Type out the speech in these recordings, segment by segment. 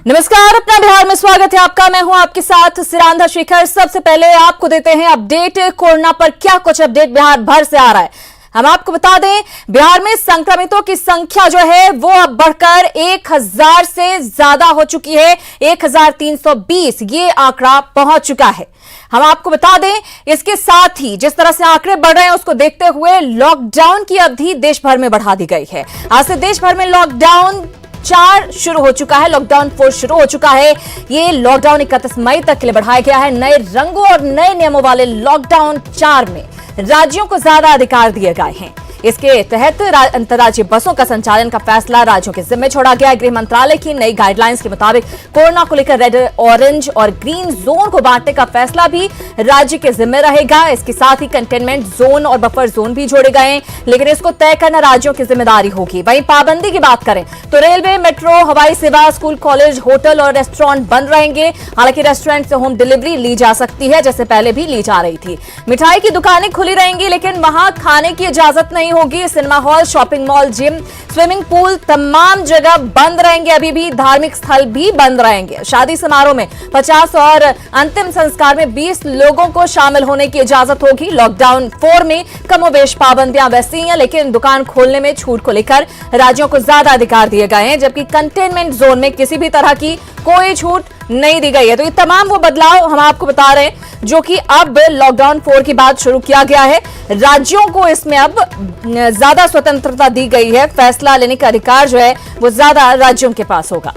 नमस्कार, अपना बिहार में स्वागत है आपका। मैं हूं आपके साथ सिरांधा शेखर। सबसे पहले आपको देते हैं अपडेट कोरोना पर। क्या कुछ अपडेट बिहार भर से आ रहा है, हम आपको बता दें। बिहार में संक्रमितों की संख्या जो है वो अब बढ़कर 1000 से ज्यादा हो चुकी है। 1320 ये आंकड़ा पहुंच चुका है। हम आपको बता दें, इसके साथ ही जिस तरह से आंकड़े बढ़ रहे हैं उसको देखते हुए लॉकडाउन की अवधि देश भर में बढ़ा दी गई है। आज से देश भर में लॉकडाउन 4 शुरू हो चुका है, लॉकडाउन 4 शुरू हो चुका है। ये लॉकडाउन 31 मई तक के लिए बढ़ाया गया है। नए रंगों और नए नियमों वाले लॉकडाउन 4 में राज्यों को ज्यादा अधिकार दिए गए हैं। इसके तहत अंतर्राज्यीय बसों का संचालन का फैसला राज्यों के जिम्मे छोड़ा गया है। गृह मंत्रालय की नई गाइडलाइंस के मुताबिक कोरोना को लेकर रेड, ऑरेंज और ग्रीन जोन को बांटने का फैसला भी राज्य के जिम्मे रहेगा। इसके साथ ही कंटेनमेंट जोन और बफर जोन भी जोड़े गए हैं, लेकिन इसको तय करना राज्यों की जिम्मेदारी होगी। वहीं पाबंदी की बात करें तो रेलवे, मेट्रो, हवाई सेवा, स्कूल, कॉलेज, होटल और रेस्टोरेंट बंद रहेंगे। हालांकि रेस्टोरेंट से होम डिलीवरी ली जा सकती है, जैसे पहले भी ली जा रही थी। मिठाई की दुकानें खुली रहेंगी, लेकिन वहां खाने की इजाजत नहीं होगी। Cinema hall, shopping mall, gym, swimming pool, तमाम जगह बंद रहेंगे। अभी भी धार्मिक स्थल भी बंद रहेंगे। शादी समारोह में 50 और अंतिम संस्कार में 20 लोगों को शामिल होने की इजाजत होगी। लॉकडाउन 4 में कमोबेश पाबंदियां वैसी ही हैं, लेकिन दुकान खोलने में छूट को लेकर राज्यों को ज्यादा अधिकार दिए गए हैं, जबकि कंटेनमेंट जोन में किसी भी तरह की कोई छूट नहीं दी गई है। तो ये तमाम वो बदलाव हम आपको बता रहे हैं जो कि अब लॉकडाउन 4 के बाद शुरू किया गया है। राज्यों को इसमें अब ज्यादा स्वतंत्रता दी गई है। फैसला लेने का अधिकार जो है वो ज्यादा राज्यों के पास होगा।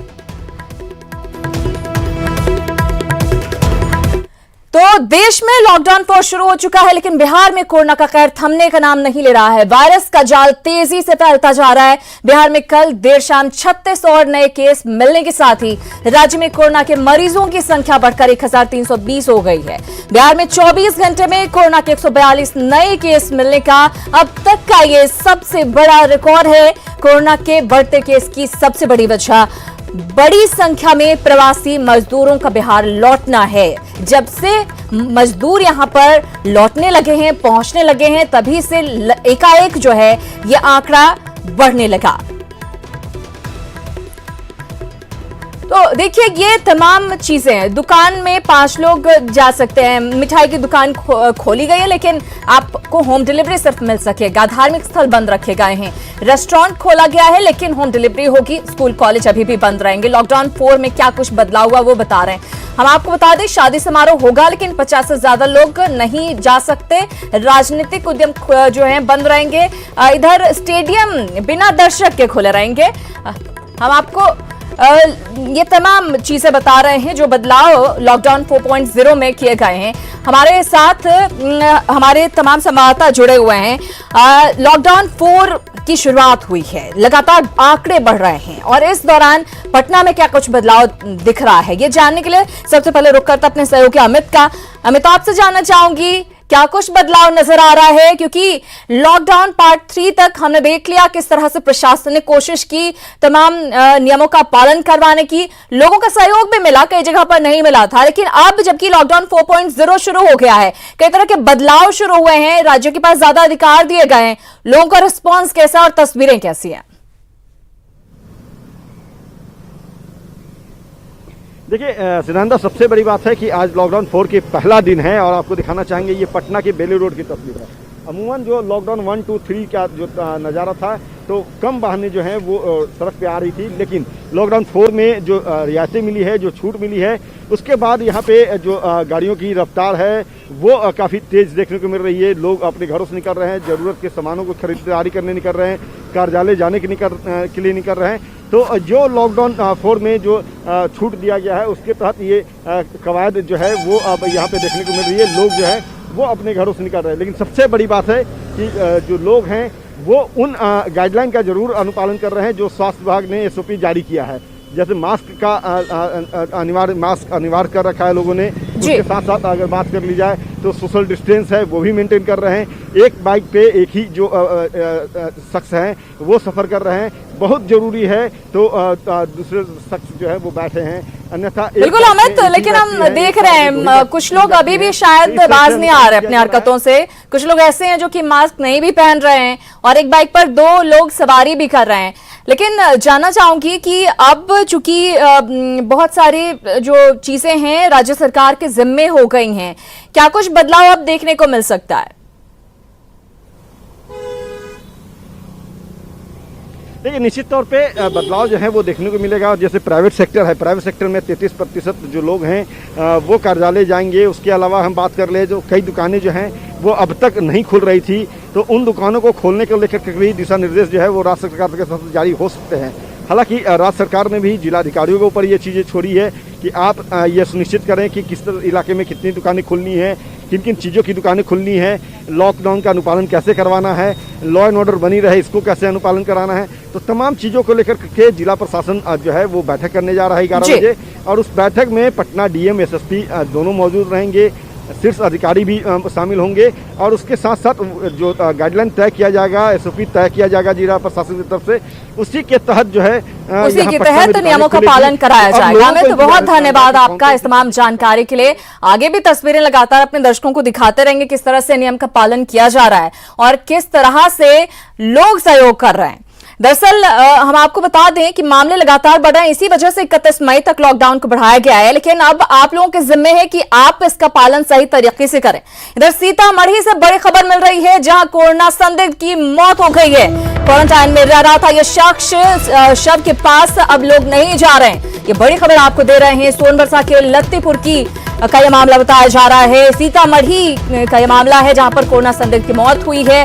तो देश में लॉकडाउन 4 शुरू हो चुका है, लेकिन बिहार में कोरोना का कहर थमने का नाम नहीं ले रहा है। वायरस का जाल तेजी से फैलता जा रहा है। बिहार में कल देर शाम 36 और नए केस मिलने के साथ ही राज्य में कोरोना के मरीजों की संख्या बढ़कर 1320 हो गई है। बिहार में 24 घंटे में कोरोना के 142 नए केस मिलने का अब तक का ये सबसे बड़ा रिकॉर्ड है। कोरोना के बढ़ते केस की सबसे बड़ी वजह बड़ी संख्या में प्रवासी मजदूरों का बिहार लौटना है। जब से मजदूर यहां पर लौटने लगे हैं, पहुंचने लगे हैं, तभी से एकाएक जो है ये आंकड़ा बढ़ने लगा। तो देखिए, ये तमाम चीजें हैं। दुकान में 5 लोग जा सकते हैं। मिठाई की दुकान खोली गई है, लेकिन आपको होम डिलीवरी सिर्फ मिल सकेगा। धार्मिक स्थल बंद रखे गए हैं। रेस्टोरेंट खोला गया है, लेकिन होम डिलीवरी होगी। स्कूल, कॉलेज अभी भी बंद रहेंगे। लॉकडाउन 4 में क्या कुछ बदलाव हुआ वो बता रहे हैं। हम आपको बता दें, शादी समारोह होगा, लेकिन 50 से ज्यादा लोग नहीं जा सकते। राजनीतिक उद्यम जो है बंद रहेंगे। इधर स्टेडियम बिना दर्शक के खुले रहेंगे। हम आपको ये तमाम चीजें बता रहे हैं जो बदलाव लॉकडाउन 4.0 में किए गए हैं। हमारे साथ हमारे तमाम संवाददाता जुड़े हुए हैं। लॉकडाउन 4 की शुरुआत हुई है, लगातार आंकड़े बढ़ रहे हैं, और इस दौरान पटना में क्या कुछ बदलाव दिख रहा है ये जानने के लिए सबसे पहले रुक करते अपने सहयोगी अमित का। अमित, आपसे जानना चाहूंगी क्या कुछ बदलाव नजर आ रहा है, क्योंकि लॉकडाउन पार्ट 3 तक हमने देख लिया किस तरह से प्रशासन ने कोशिश की तमाम नियमों का पालन करवाने की। लोगों का सहयोग भी मिला, कई जगह पर नहीं मिला था, लेकिन अब जबकि लॉकडाउन 4.0 शुरू हो गया है, कई तरह के बदलाव शुरू हुए हैं, राज्यों के पास ज्यादा अधिकार दिए गए हैं। लोगों का रिस्पॉन्स कैसा और तस्वीरें कैसी हैं? देखिए सिद्धांत, सबसे बड़ी बात है कि आज लॉकडाउन 4 के पहला दिन है, और आपको दिखाना चाहेंगे ये पटना के बेली रोड की तस्वीर है। अमूमन जो लॉकडाउन 1, 2, 3 का जो नज़ारा था, तो कम वाहनें जो हैं वो सड़क पे आ रही थी, लेकिन लॉकडाउन 4 में जो रियायतें मिली है, जो छूट मिली है, उसके बाद यहाँ पे जो गाड़ियों की रफ्तार है वो काफ़ी तेज़ देखने को मिल रही है। लोग अपने घरों से निकल रहे हैं, ज़रूरत के सामानों को खरीदारी करने निकल रहे हैं, कार्यालय जाने के लिए निकल रहे हैं। तो जो लॉकडाउन 4 में जो छूट दिया गया है उसके तहत ये कवायद जो है वो अब यहाँ पे देखने को मिल रही है। लोग जो है वो अपने घरों से निकल रहे हैं, लेकिन सबसे बड़ी बात है कि जो लोग हैं वो उन गाइडलाइन का जरूर अनुपालन कर रहे हैं जो स्वास्थ्य विभाग ने SOP जारी किया है। जैसे मास्क अनिवार्य कर रखा है लोगों ने, उसके साथ साथ अगर बात कर ली जाए तो सोशल डिस्टेंस है वो भी मेंटेन कर रहे हैं। एक बाइक पे एक ही जो शख्स हैं वो सफ़र कर रहे हैं, बहुत जरूरी है तो दूसरे शख्स जो है वो बैठे हैं, अन्यथा बिल्कुल अमित, लेकिन हम देख रहे हैं कुछ लोग अभी भी शायद बाज नहीं आ रहे अपनी हरकतों से। कुछ लोग ऐसे हैं जो कि मास्क नहीं भी पहन रहे हैं और एक बाइक पर 2 लोग सवारी भी कर रहे हैं। लेकिन जानना चाहूंगी कि अब चूंकि बहुत सारी जो चीजें हैं राज्य सरकार के जिम्मे हो गई हैं, क्या कुछ बदलाव अब देखने को मिल सकता है? देखिए, निश्चित तौर पे बदलाव जो है वो देखने को मिलेगा। जैसे प्राइवेट सेक्टर है, प्राइवेट सेक्टर में 33% जो लोग हैं वो कार्यालय जाएंगे। उसके अलावा हम बात कर ले जो कई दुकानें जो हैं वो अब तक नहीं खुल रही थी, तो उन दुकानों को खोलने को लेकर कई दिशा निर्देश जो है वो राज्य सरकार के साथ जारी हो सकते हैं। हालांकि राज्य सरकार ने भी जिलाधिकारियों के ऊपर ये चीज़ें छोड़ी है कि आप ये सुनिश्चित करें कि किस इलाके में कितनी दुकानें खुलनी है, किन किन चीज़ों की दुकानें खुलनी है, लॉकडाउन का अनुपालन कैसे करवाना है, लॉ एंड ऑर्डर बनी रहे इसको कैसे अनुपालन कराना है। तो तमाम चीज़ों को लेकर के जिला प्रशासन जो है वो बैठक करने जा रहा है 11 बजे, और उस बैठक में पटना डीएम एसएसपी दोनों मौजूद रहेंगे, शीर्ष अधिकारी भी शामिल होंगे, और उसके साथ साथ जो गाइडलाइन तय किया जाएगा, एसओपी तय किया जाएगा जिला प्रशासन की तरफ से, उसी के तहत जो है उसी के तहत नियमों का पालन कराया जाएगा। हमें तो बहुत धन्यवाद आपका इस तमाम जानकारी के लिए। आगे भी तस्वीरें लगातार अपने दर्शकों को दिखाते रहेंगे किस तरह से नियम का पालन किया जा रहा है और किस तरह से लोग सहयोग कर रहे हैं। दरअसल हम आपको बता दें कि मामले लगातार बढ़ रहे हैं, इसी वजह से 31 मई तक लॉकडाउन को बढ़ाया गया है। लेकिन अब आप लोगों के जिम्मे है कि आप इसका पालन सही तरीके से करें। इधर सीतामढ़ी से बड़ी खबर मिल रही है, जहां कोरोना संदिग्ध की मौत हो गई है। क्वारंटाइन में रह रहा था यह शख्स, शव के पास अब लोग नहीं जा रहे हैं। ये बड़ी खबर आपको दे रहे हैं। सोनबरसा के लत्तीपुर का यह मामला बताया जा रहा है। सीतामढ़ी का यह मामला है जहां पर कोरोना संदिग्ध की मौत हुई है।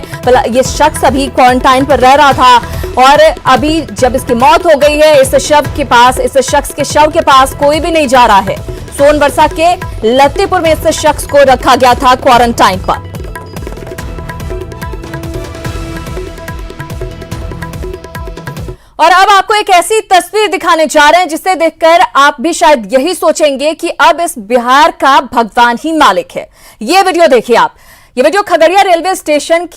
ये शख्स अभी क्वारंटाइन पर रह रहा था और अभी जब इसकी मौत हो गई है, इस शख्स के शव के पास कोई भी नहीं जा रहा है। सोनबरसा के लत्तीपुर में इस शख्स को रखा गया था क्वारंटाइन पर। और अब आपको एक ऐसी तस्वीर दिखाने जा रहे हैं जिसे देखकर आप भी शायद यही सोचेंगे कि अब इस बिहार का भगवान ही मालिक है। ये वीडियो देखिए आप। ये वीडियो खगड़िया रेलवे स्टेशन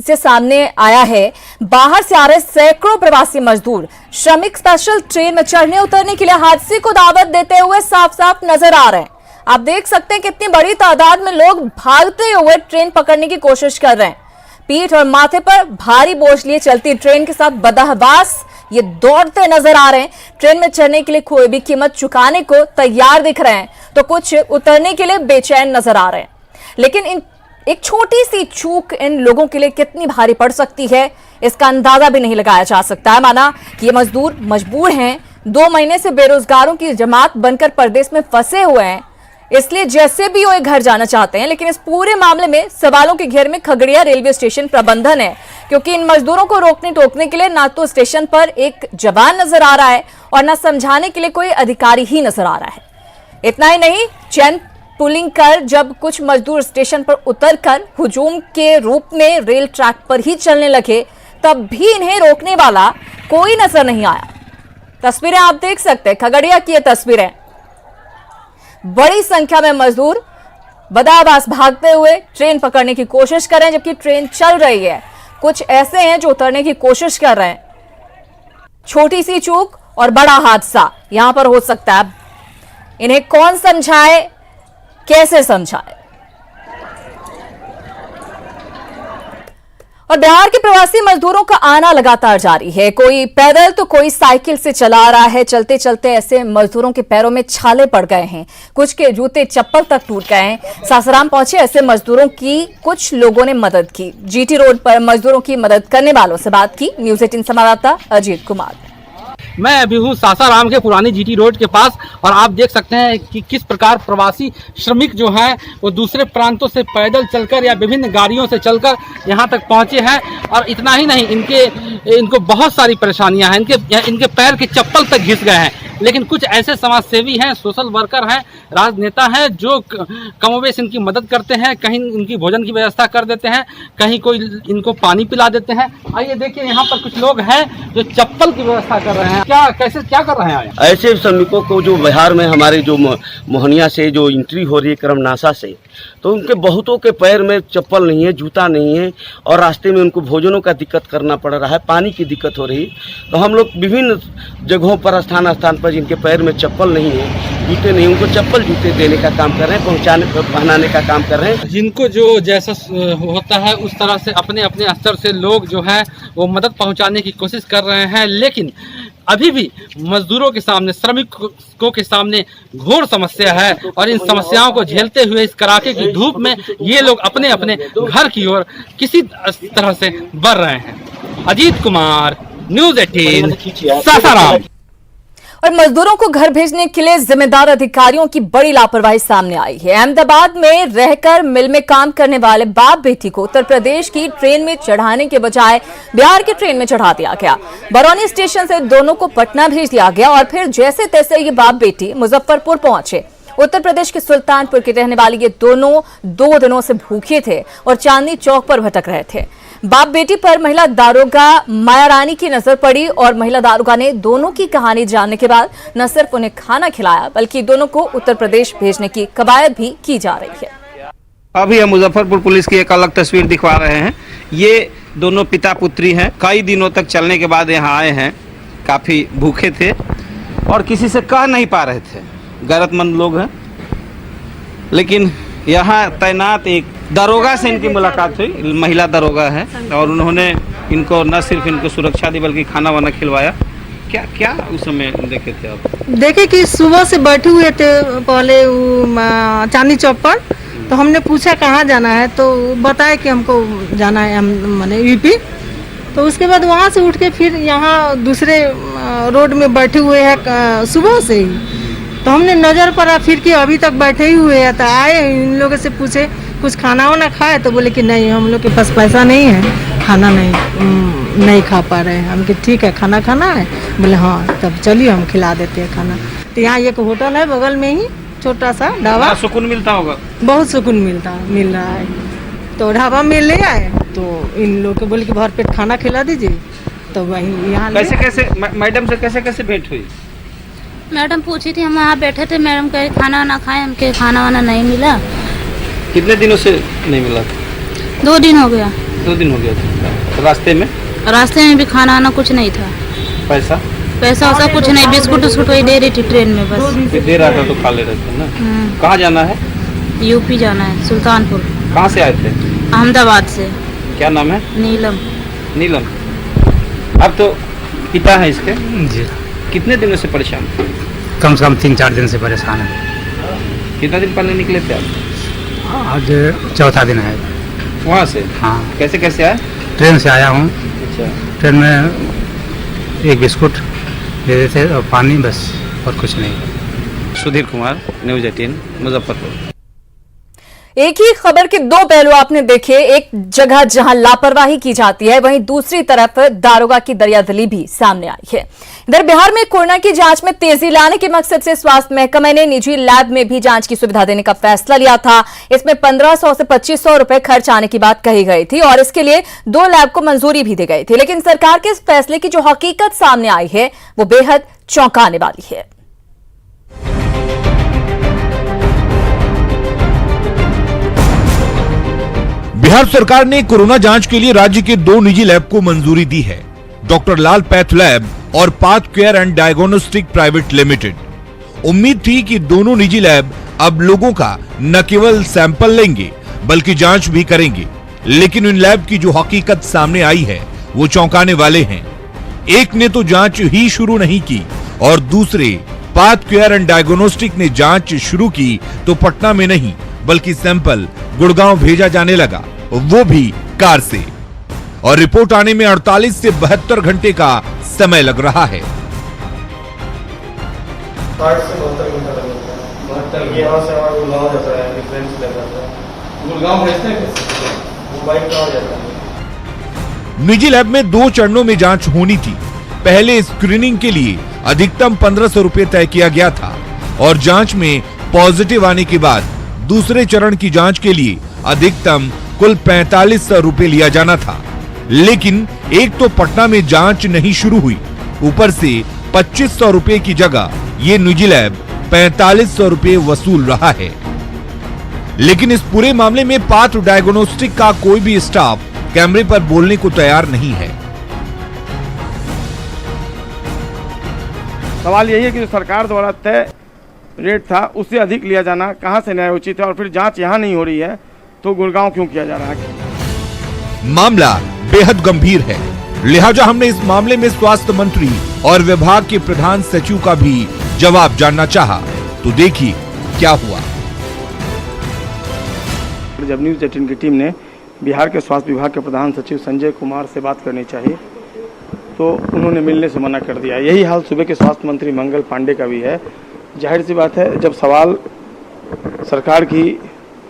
से सामने आया है। बाहर से आ रहे सैकड़ों प्रवासी मजदूर श्रमिक स्पेशल ट्रेन में चढ़ने उतरने के लिए हादसे को दावत देते हुए साफ साफ नजर आ रहे हैं। आप देख सकते हैं कितनी बड़ी तादाद में लोग भागते हुए ट्रेन पकड़ने की कोशिश कर रहे हैं। पीठ और माथे पर भारी बोझ लिए चलती ट्रेन के साथ बदहवास ये दौड़ते नजर आ रहे हैं। ट्रेन में चढ़ने के लिए कोई भी कीमत चुकाने को तैयार दिख रहे हैं, तो कुछ उतरने के लिए बेचैन नजर आ रहे हैं। लेकिन एक छोटी सी चूक इन लोगों के लिए कितनी भारी पड़ सकती है, इसका अंदाजा भी नहीं लगाया जा सकता है। माना कि ये मजदूर मजबूर हैं, 2 महीने से बेरोजगारों की जमात बनकर परदेश में फंसे हुए हैं, इसलिए जैसे भी वो घर जाना चाहते हैं। लेकिन इस पूरे मामले में सवालों के घेर में खगड़िया रेलवे स्टेशन प्रबंधन है, क्योंकि इन मजदूरों को रोकने टोकने के लिए ना तो स्टेशन पर एक जवान नजर आ रहा है और ना समझाने के लिए कोई अधिकारी ही नजर आ रहा है। इतना ही नहीं, चैन पुलिंग कर जब कुछ मजदूर स्टेशन पर उतरकर हुजूम के रूप में रेल ट्रैक पर ही चलने लगे, तब भी इन्हें रोकने वाला कोई नजर नहीं आया। तस्वीरें आप देख सकते हैं, खगड़िया की ये तस्वीरें। बड़ी संख्या में मजदूर बदाबास भागते हुए ट्रेन पकड़ने की कोशिश कर रहे हैं, जबकि ट्रेन चल रही है। कुछ ऐसे हैं जो उतरने की कोशिश कर रहे हैं। छोटी सी चूक और बड़ा हादसा यहां पर हो सकता है। इन्हें कौन समझाए, कैसे समझाए? और बिहार के प्रवासी मजदूरों का आना लगातार जारी है। कोई पैदल तो कोई साइकिल से चला आ रहा है। चलते चलते ऐसे मजदूरों के पैरों में छाले पड़ गए हैं, कुछ के जूते चप्पल तक टूट गए हैं। सासाराम पहुंचे ऐसे मजदूरों की कुछ लोगों ने मदद की। जीटी रोड पर मजदूरों की मदद करने वालों से बात की न्यूज़ 18 संवाददाता अजीत कुमार। मैं अभी हूँ सासाराम के पुरानी जीटी रोड के पास, और आप देख सकते हैं कि किस प्रकार प्रवासी श्रमिक जो हैं वो दूसरे प्रांतों से पैदल चलकर या विभिन्न गाड़ियों से चलकर यहाँ तक पहुँचे हैं। और इतना ही नहीं, इनको बहुत सारी परेशानियाँ हैं। इनके पैर के चप्पल तक घिस गए हैं। लेकिन कुछ ऐसे समाज सेवी हैं, सोशल वर्कर हैं, राजनेता हैं जो कमोबेश इनकी मदद करते हैं, कहीं इनकी भोजन की व्यवस्था कर देते हैं, कहीं कोई इनको पानी पिला देते हैं। आइए देखिए यहाँ पर कुछ लोग हैं जो चप्पल की व्यवस्था कर रहे हैं। क्या कर रहे हैं? ऐसे श्रमिकों को जो बिहार में हमारे जो मोहनिया से जो एंट्री हो रही है करमनासा से, तो उनके बहुतों के पैर में चप्पल नहीं है, जूता नहीं है और रास्ते में उनको भोजनों का दिक्कत करना पड़ रहा है, पानी की दिक्कत हो रही। तो हम लोग विभिन्न जगहों पर स्थान पर जिनके पैर में चप्पल नहीं है, जूते नहीं, उनको चप्पल जूते देने का काम कर रहे हैं, पहनाने का काम कर रहे हैं। जिनको जो जैसा होता है उस तरह से अपने अपने स्तर से लोग जो है वो मदद पहुंचाने की कोशिश कर रहे हैं, लेकिन अभी भी मजदूरों के सामने, श्रमिकों के सामने घोर समस्या है और इन समस्याओं को झेलते हुए इस कड़ाके की धूप में ये लोग अपने अपने घर की ओर किसी तरह से बढ़ रहे हैं। अजीत कुमार, न्यूज़ 18, सासाराम। और मजदूरों को घर भेजने के लिए जिम्मेदार अधिकारियों की बड़ी लापरवाही सामने आई है। अहमदाबाद में रहकर मिल में काम करने वाले बाप बेटी को उत्तर प्रदेश की ट्रेन में चढ़ाने के बजाय बिहार की ट्रेन में चढ़ा दिया गया। बरौनी स्टेशन से दोनों को पटना भेज दिया गया और फिर जैसे तैसे ये बाप बेटी मुजफ्फरपुर पहुंचे। उत्तर प्रदेश के सुल्तानपुर के रहने वाले ये दोनों 2 दिनों से भूखे थे और चांदनी चौक पर भटक रहे थे। बाप बेटी पर महिला दारोगा माया रानी की नजर पड़ी और महिला दारोगा ने दोनों की कहानी जानने के बाद न सिर्फ उन्हें खाना खिलाया बल्कि दोनों को उत्तर प्रदेश भेजने की कवायद भी की जा रही है। अभी हम मुजफ्फरपुर पुलिस की एक अलग तस्वीर दिखवा रहे हैं। ये दोनों पिता पुत्री हैं, कई दिनों तक चलने के बाद यहाँ आए हैं, काफ़ी भूखे थे और किसी से कह नहीं पा रहे थे। गैरतमंद लोग हैं, लेकिन यहाँ तैनात एक दरोगा से इनकी मुलाकात हुई, महिला दरोगा है, और उन्होंने इनको न सिर्फ इनको सुरक्षा दी बल्कि खाना वाना खिलवाया। क्या क्या उस समय देखे थे आप? देखे कि सुबह से बैठे हुए थे पहले चांदनी चौक पर, तो हमने पूछा कहाँ जाना है, तो बताया कि हमको जाना है माने यूपी। तो उसके बाद वहाँ से उठ के फिर यहाँ दूसरे रोड में बैठे हुए हैं सुबह से ही। तो हमने नज़र पड़ा फिर कि अभी तक बैठे ही हुए हैं। तो आए इन लोगों से पूछे कुछ खाना वाना खाए, तो बोले कि नहीं हम लोग के पास पैसा नहीं है, खाना नहीं खा पा रहे हैं। हम कि ठीक है खाना खाना है, बोले हाँ तब चलिए हम खिला देते हैं खाना। तो यहाँ एक होटल है बगल में ही, छोटा सा ढाबा, सुकून मिलता होगा, बहुत सुकून मिल रहा है। तो ढाबा में ले आए, तो इन लोग को बोले कि भर पेट खाना खिला दीजिए। तो वही यहाँ कैसे मैडम से कैसे भेंट हुई? मैडम पूछी थी, हम वहाँ बैठे थे, मैडम कहे खाना वाना खाए, हमके खाना वाना नहीं मिला। कितने दिनों से नहीं मिला? 2 दिन हो गया। 2 दिन हो गया था। रास्ते में भी खाना वाना कुछ नहीं था। पैसा वैसा कुछ नहीं, बिस्कुट उस्कुट वही दे रही थी ट्रेन में बस। दे रहा था तो खा ले रहे थे ना। कहाँ जाना है? यूपी जाना है, सुल्तानपुर। कहाँ से आए थे? अहमदाबाद से। क्या नाम है? नीलम। अब तो पिता है इसके जी। कितने दिनों से परेशान? कम से कम 3-4 दिन से परेशान है। कितना दिन पहले निकले थे आप? आज 4था दिन है। वहाँ से? हाँ। कैसे आए? ट्रेन से आया हूँ। अच्छा। ट्रेन में एक बिस्कुट दे देते और पानी, बस और कुछ नहीं। सुधीर कुमार, न्यूज़ 18, मुजफ्फरपुर। एक ही खबर के 2 पहलू आपने देखे। एक जगह जहां लापरवाही की जाती है, वहीं दूसरी तरफ दारोगा की दरियादिली भी सामने आई है। इधर बिहार में कोरोना की जांच में तेजी लाने के मकसद से स्वास्थ्य महकमे ने निजी लैब में भी जांच की सुविधा देने का फैसला लिया था। इसमें 1500 से 2500 रुपए खर्च आने की बात कही गई थी और इसके लिए 2 लैब को मंजूरी भी दी गई थी। लेकिन सरकार के इस फैसले की जो हकीकत सामने आई है वो बेहद चौंकाने वाली है। बिहार सरकार ने कोरोना जांच के लिए राज्य के 2 निजी लैब को मंजूरी दी है, डॉक्टर लाल पैथ लैब और path care and diagnostic private limited. उम्मीद थी कि दोनों निजी लैब अब लोगों का न केवल सैंपल लेंगे बल्कि जांच भी करेंगे, लेकिन इन लैब की जो हकीकत सामने आई है वो चौंकाने वाले हैं। एक ने तो जांच ही शुरू नहीं की और दूसरे पाथ केयर एंड डायग्नोस्टिक ने जांच शुरू की तो पटना में नहीं बल्कि सैंपल गुड़गांव भेजा जाने लगा, वो भी कार से, और रिपोर्ट आने में 48 से 72 घंटे का समय लग रहा है। 60 से 72 घंटा लग जाता है। यहाँ से हमारा गुड़गांव जाता है, डिफरेंस लग जाता है। गुड़गांव भेजते हैं, मुंबई का हो जाता है। निजी लैब में 2 चरणों में जांच होनी थी। पहले स्क्रीनिंग के लिए अधिकतम 1500 रुपए तय किया गया था और जांच में पॉजिटिव आने के बाद दूसरे चरण की जांच के लिए अधिकतम कुल 4500 रुपए लिया जाना था। लेकिन एक तो पटना में जांच नहीं शुरू हुई, ऊपर से 2500 रुपए की जगह ये निजी लैब 4500 रुपए वसूल रहा है। लेकिन इस पूरे मामले में पात्र डायग्नोस्टिक का कोई भी स्टाफ कैमरे पर बोलने को तैयार नहीं है। सवाल यही है कि जो सरकार द्वारा तय रेट था उससे अधिक लिया जाना कहां से न्याय उचित है, और फिर जांच यहां नहीं हो रही है तो गुड़गांव क्यों किया जा रहा है? मामला बेहद गंभीर है, लिहाजा हमने इस मामले में स्वास्थ्य मंत्री और विभाग के प्रधान सचिव का भी जवाब जानना चाहा। तो देखिए क्या हुआ। जब न्यूज़ 18 की टीम ने बिहार के स्वास्थ्य विभाग के प्रधान सचिव संजय कुमार से बात करनी चाहिए तो उन्होंने मिलने से मना कर दिया। यही हाल सूबे के स्वास्थ्य मंत्री मंगल पांडे का भी है। जाहिर सी बात है, जब सवाल सरकार की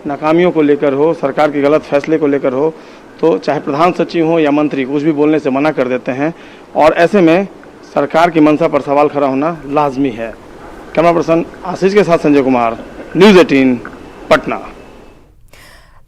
नाकामियों को लेकर हो, सरकार के गलत फैसले को लेकर हो, तो चाहे प्रधान सचिव हो या मंत्री कुछ भी बोलने से मना कर देते हैं, और ऐसे में सरकार की मंशा पर सवाल खड़ा होना लाजमी है। कैमरा पर्सन आशीष के साथ संजय कुमार, न्यूज़ 18 पटना।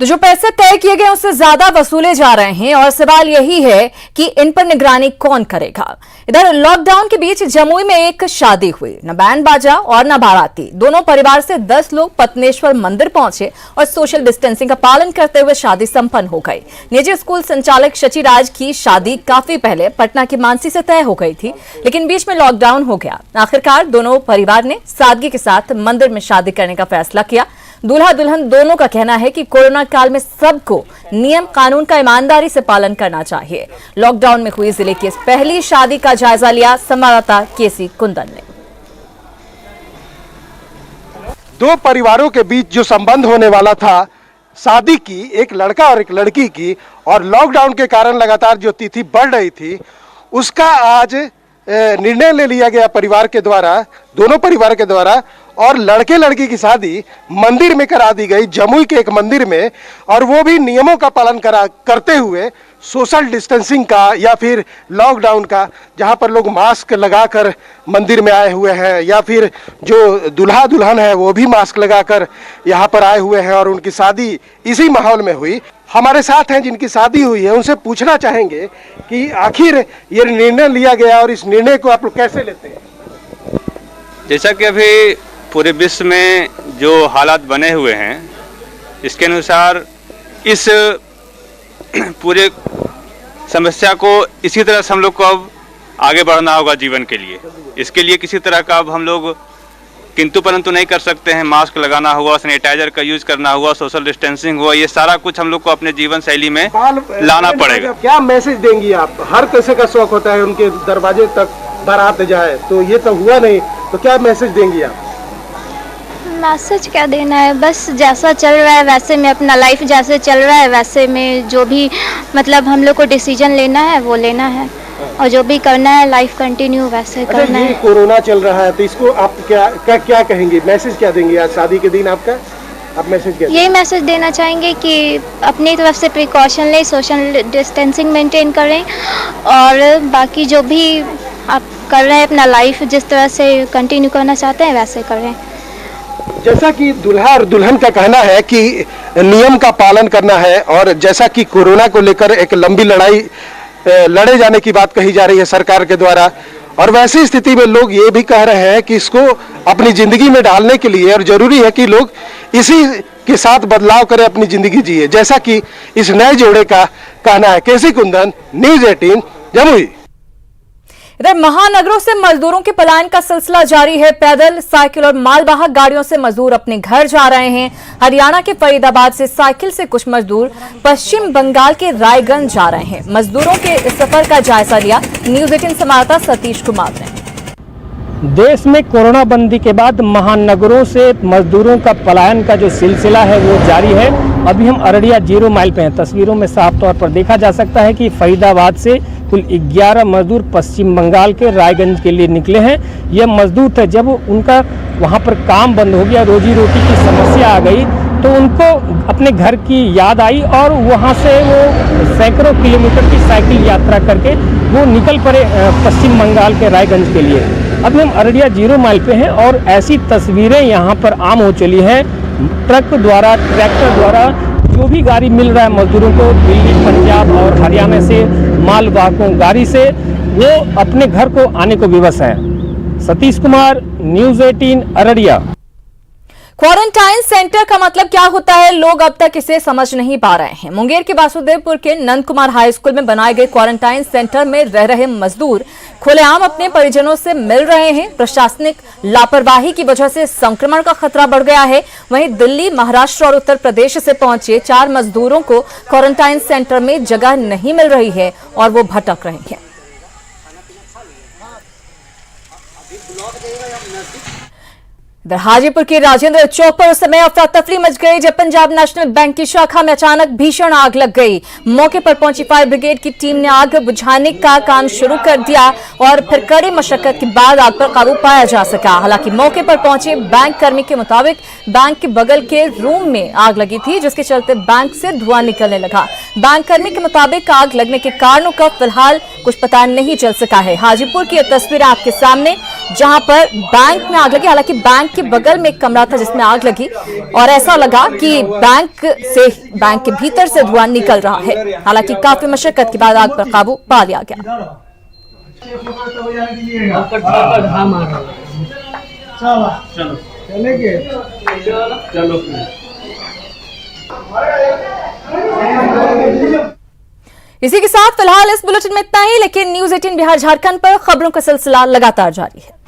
तो जो पैसे तय किए गए उससे ज्यादा वसूले जा रहे हैं और सवाल यही है कि इन पर निगरानी कौन करेगा। इधर लॉकडाउन के बीच जमुई में एक शादी हुई, न बैंड बाजा और न बाराती। दोनों परिवार से 10 लोग पत्नेश्वर मंदिर पहुंचे और सोशल डिस्टेंसिंग का पालन करते हुए शादी संपन्न हो गई। निजी स्कूल संचालक शचिराज की शादी काफी पहले पटना की मानसी से तय हो गई थी, लेकिन बीच में लॉकडाउन हो गया। आखिरकार दोनों परिवार ने सादगी के साथ मंदिर में शादी करने का फैसला किया। दूल्हा दुल्हन दोनों का कहना है कि कोरोना काल में सबको नियम कानून का ईमानदारी से पालन करना चाहिए। लॉकडाउन में हुई जिले की इस पहली शादी का जायजा लिया संवाददाता केसी कुंदन ने। दो परिवारों के बीच जो संबंध होने वाला था, शादी की, एक लड़का और एक लड़की की, और लॉकडाउन के कारण लगातार जो तिथि बढ़ रही थी, उसका आज निर्णय ले लिया गया परिवार के द्वारा, दोनों परिवार के द्वारा, और लड़के लड़की की शादी मंदिर में करा दी गई, जमुई के एक मंदिर में, और वो भी नियमों का पालन करते हुए, सोशल डिस्टेंसिंग का या फिर लॉकडाउन का, जहां पर लोग मास्क लगाकर मंदिर में आए हुए हैं, या फिर जो दूल्हा दुल्हन है वो भी मास्क लगाकर यहां पर आए हुए हैं, और उनकी शादी इसी माहौल में हुई। हमारे साथ हैं जिनकी शादी हुई है, उनसे पूछना चाहेंगे कि आखिर ये निर्णय लिया गया और इस निर्णय को आप लोग कैसे लेते हैं? जैसा कि अभी पूरे विश्व में जो हालात बने हुए हैं, इसके अनुसार इस पूरे समस्या को इसी तरह से हम लोग को अब आगे बढ़ना होगा जीवन के लिए। इसके लिए किसी तरह का अब हम लोग किंतु परंतु नहीं कर सकते हैं। मास्क लगाना हुआ, सैनिटाइजर का यूज करना हुआ, सोशल डिस्टेंसिंग हुआ, ये सारा कुछ हम लोग को अपने जीवन शैली में लाना पड़ेगा। क्या मैसेज देंगी आप? हर किसी का शौक होता है उनके दरवाजे तक बारात जाए, तो ये तो हुआ नहीं, तो क्या मैसेज देंगी आप? मैसेज क्या देना है, बस जैसा चल रहा है वैसे में, अपना लाइफ जैसे चल रहा है वैसे में, जो भी मतलब हम लोग को डिसीजन लेना है वो लेना है, और जो भी करना है लाइफ कंटिन्यू वैसे करना है। कोरोना चल रहा है तो इसको आप क्या कहेंगे, मैसेज क्या देंगे आज शादी के दिन? आपका आप मैसेज क्या? यही मैसेज देना चाहेंगे कि अपनी तरफ से प्रिकॉशन लें, सोशल डिस्टेंसिंग मेंटेन करें, और बाकी जो भी आप कर रहे हैं अपना लाइफ जिस तरह से कंटिन्यू करना चाहते हैं वैसे करें। जैसा कि दूल्हा और दुल्हन का कहना है कि नियम का पालन करना है, और जैसा कि कोरोना को लेकर एक लंबी लड़ाई लड़े जाने की बात कही जा रही है सरकार के द्वारा, और वैसी स्थिति में लोग ये भी कह रहे हैं कि इसको अपनी जिंदगी में डालने के लिए और जरूरी है कि लोग इसी के साथ बदलाव करें, अपनी जिंदगी जिए, जैसा कि इस नए जोड़े का कहना है। केसी कुंदन, न्यूज़ 18 जमुई। इधर महानगरों से मजदूरों के पलायन का सिलसिला जारी है। पैदल, साइकिल और मालवाहक गाड़ियों से मजदूर अपने घर जा रहे हैं। हरियाणा के फरीदाबाद से साइकिल से कुछ मजदूर पश्चिम बंगाल के रायगंज जा रहे हैं। मजदूरों के इस सफर का जायजा लिया न्यूज़ 18 संवाददाता सतीश कुमार ने। देश में कोरोना बंदी के बाद महानगरों से मजदूरों का पलायन का जो सिलसिला है वो जारी है। अभी हम अररिया 0 माइल पे हैं। तस्वीरों में साफ तौर पर देखा जा सकता है कि फरीदाबाद से कुल 11 मजदूर पश्चिम बंगाल के रायगंज के लिए निकले हैं। ये मजदूर थे, जब उनका वहाँ पर काम बंद हो गया, रोजी रोटी की समस्या आ गई, तो उनको अपने घर की याद आई और वहाँ से वो सैकड़ों किलोमीटर की साइकिल यात्रा करके वो निकल पड़े पश्चिम बंगाल के रायगंज के लिए। अभी हम अररिया 0 माइल पे हैं और ऐसी तस्वीरें यहाँ पर आम हो चली हैं। ट्रक द्वारा, ट्रैक्टर द्वारा जो भी गाड़ी मिल रहा है मजदूरों को दिल्ली, पंजाब और हरियाणा से मालवाहकों गाड़ी से, वो अपने घर को आने को विवश हैं। Satish Kumar, news 18 Araria. Quarantine centre का मतलब क्या होता है, लोग अब तक इसे समझ नहीं पा रहे हैं। मुंगेर के वासुदेवपुर के नंद कुमार हाई स्कूल में बनाए गए क्वारंटाइन सेंटर में रह रहे मजदूर खुलेआम अपने परिजनों से मिल रहे हैं। प्रशासनिक लापरवाही की वजह से संक्रमण का खतरा बढ़ गया है। वहीं दिल्ली, महाराष्ट्र और उत्तर प्रदेश से पहुंचे 4 मजदूरों को क्वारंटाइन सेंटर में जगह नहीं मिल रही है और वो भटक रहे हैं। इधर हाजीपुर के राजेंद्र चौक पर उस समय अफरा तफरी मच गई जब पंजाब नेशनल बैंक की शाखा में अचानक भीषण आग लग गई। मौके पर पहुंची फायर ब्रिगेड की टीम ने आग बुझाने का काम शुरू कर दिया और फिर कड़ी मशक्कत के बाद आग पर काबू पाया जा सका। हालांकि मौके पर पहुंचे बैंक कर्मी के मुताबिक बैंक के बगल के रूम में आग लगी थी, जिसके चलते बैंक से धुआं निकलने लगा। बैंक कर्मी के मुताबिक आग लगने के कारणों का फिलहाल कुछ पता नहीं चल सका है। हाजीपुर की यह तस्वीर आपके सामने, जहां पर बैंक में आग लगी। हालांकि बैंक के बगल में एक कमरा था जिसमें आग लगी और ऐसा लगा कि बैंक के भीतर से धुआं निकल रहा है। हालांकि काफी मशक्कत के बाद आग पर काबू पा लिया गया। इसी के साथ फिलहाल इस बुलेटिन में इतना ही, लेकिन न्यूज़ 18 बिहार झारखंड पर खबरों का सिलसिला लगातार जारी है।